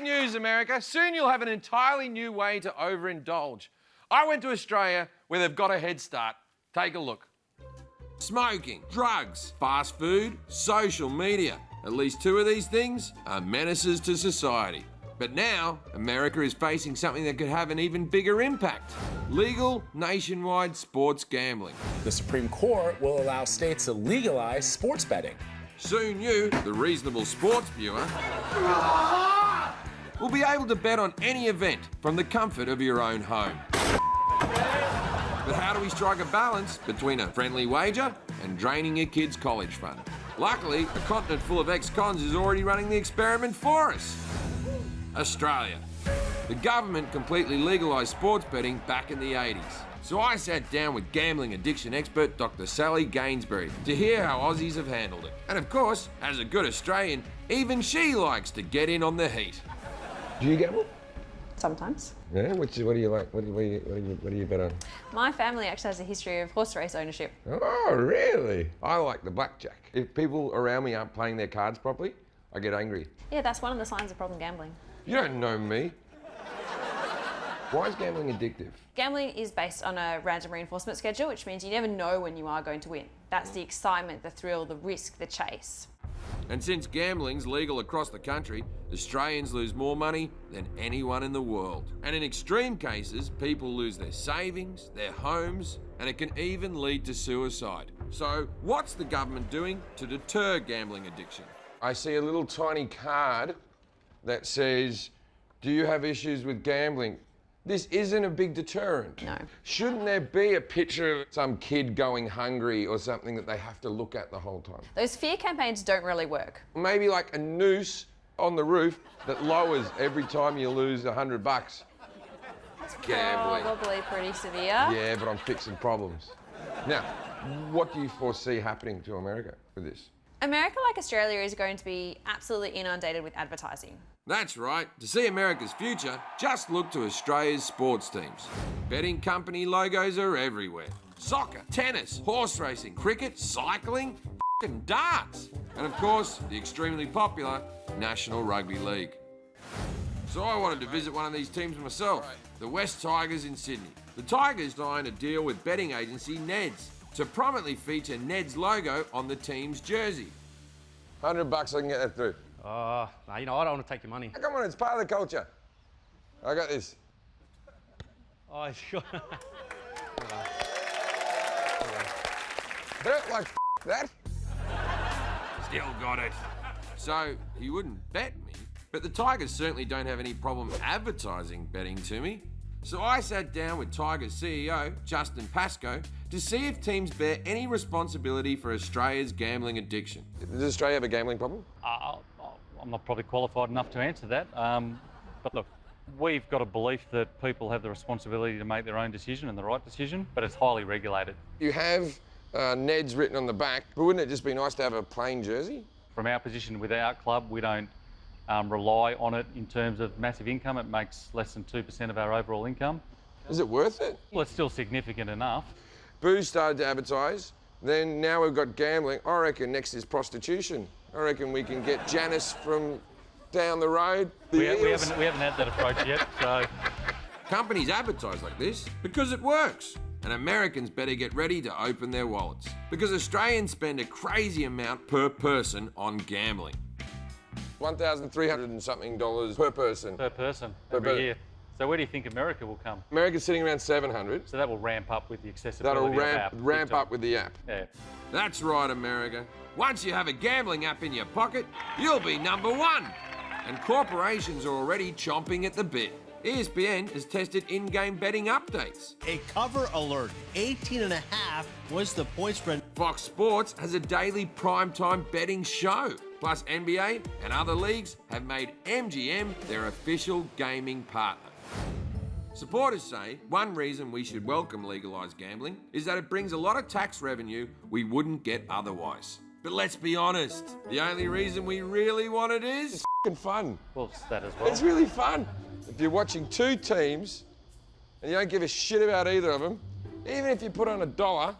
Great news, America. Soon you'll have an entirely new way to overindulge. I went to Australia where they've got a head start. Take a look. Smoking, drugs, fast food, social media. At least two of these things are menaces to society. But now, America is facing something that could have an even bigger impact. Legal, nationwide sports gambling. The Supreme Court will allow states to legalize sports betting. Soon you, the reasonable sports viewer, will be able to bet on any event from the comfort of your own home. But how do we strike a balance between a friendly wager and draining your kid's college fund? Luckily, a continent full of ex-cons is already running the experiment for us. Australia. The government completely legalised sports betting back in the 80s. So I sat down with gambling addiction expert Dr. Sally Gainsbury to hear how Aussies have handled it. And of course, as a good Australian, even she likes to get in on the heat. Do you gamble? Sometimes. Yeah, what do you like? What do you bet on? My family actually has a history of horse race ownership. Oh, really? I like the blackjack. If people around me aren't playing their cards properly, I get angry. Yeah, that's one of the signs of problem gambling. You don't know me. Why is gambling addictive? Gambling is based on a random reinforcement schedule, which means you never know when you are going to win. That's the excitement, the thrill, the risk, the chase. And since gambling's legal across the country, Australians lose more money than anyone in the world. And in extreme cases, people lose their savings, their homes, and it can even lead to suicide. So what's the government doing to deter gambling addiction? I see a little tiny card that says, do you have issues with gambling? This isn't a big deterrent. No. Shouldn't there be a picture of some kid going hungry or something that they have to look at the whole time? Those fear campaigns don't really work. Maybe like a noose on the roof that lowers every time you lose $100. That's Gambling. probably pretty severe. Yeah, but I'm fixing problems. Now, what do you foresee happening to America with this? America, like Australia, is going to be absolutely inundated with advertising. That's right. To see America's future, just look to Australia's sports teams. Betting company logos are everywhere. Soccer, tennis, horse racing, cricket, cycling, f***ing darts. And of course, the extremely popular National Rugby League. So I wanted to visit one of these teams myself, the West Tigers in Sydney. The Tigers signed a deal with betting agency Ned's to prominently feature Ned's logo on the team's jersey. $100 I can get that through. No, you know, I don't want to take your money. Come on, it's part of the culture. I got this. Oh, sure. Bet like that. Still got it. So he wouldn't bet me, but the Tigers certainly don't have any problem advertising betting to me. So I sat down with Tigers CEO Justin Pascoe to see if teams bear any responsibility for Australia's gambling addiction. Does Australia have a gambling problem? I'm not probably qualified enough to answer that. But look, we've got a belief that people have the responsibility to make their own decision and the right decision, but it's highly regulated. You have Ned's written on the back, but wouldn't it just be nice to have a plain jersey? From our position with our club, we don't rely on it in terms of massive income. It makes less than 2% of our overall income. Is it worth it? Well, it's still significant enough. Booze started to advertise, then now we've got gambling. I reckon next is prostitution. I reckon we can get Janice from down the road. We haven't had that approach yet, so... Companies advertise like this because it works. And Americans better get ready to open their wallets because Australians spend a crazy amount per person on gambling. $1,300 and something per person. Per person, every year. So where do you think America will come? America's sitting around 700. So that will ramp up with the accessibility That'll of app. ramp up with the app. Yeah. That's right, America. Once you have a gambling app in your pocket, you'll be #1. And corporations are already chomping at the bit. ESPN has tested in-game betting updates. A cover alert. 18.5 was the point spread. Fox Sports has a daily primetime betting show. Plus NBA and other leagues have made MGM their official gaming partner. Supporters say one reason we should welcome legalised gambling is that it brings a lot of tax revenue we wouldn't get otherwise. But let's be honest, the only reason we really want it is... It's f***ing fun. Well, it's that as well. It's really fun. If you're watching two teams and you don't give a shit about either of them, even if you put on $1,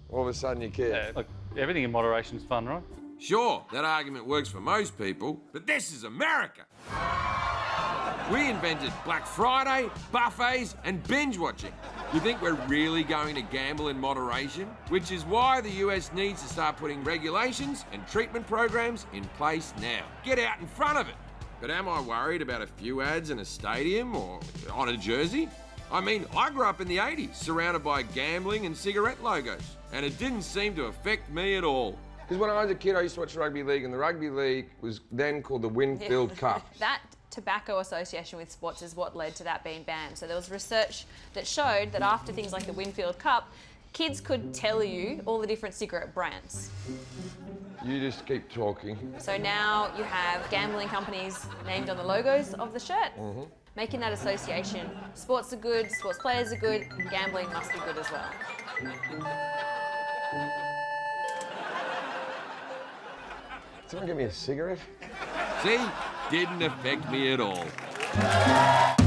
all of a sudden you care. Look, everything in moderation is fun, right? Sure, that argument works for most people, but this is America. We invented Black Friday, buffets, and binge watching. You think we're really going to gamble in moderation? Which is why the US needs to start putting regulations and treatment programs in place now. Get out in front of it. But am I worried about a few ads in a stadium or on a jersey? I mean, I grew up in the 80s, surrounded by gambling and cigarette logos, and it didn't seem to affect me at all. Because when I was a kid, I used to watch rugby league, and the rugby league was then called the Winfield Cup. That tobacco association with sports is what led to that being banned. So there was research that showed that after things like the Winfield Cup, kids could tell you all the different cigarette brands. You just keep talking. So now you have gambling companies named on the logos of the shirt, making that association. Sports are good, sports players are good, gambling must be good as well. Someone give me a cigarette? See? Didn't affect me at all.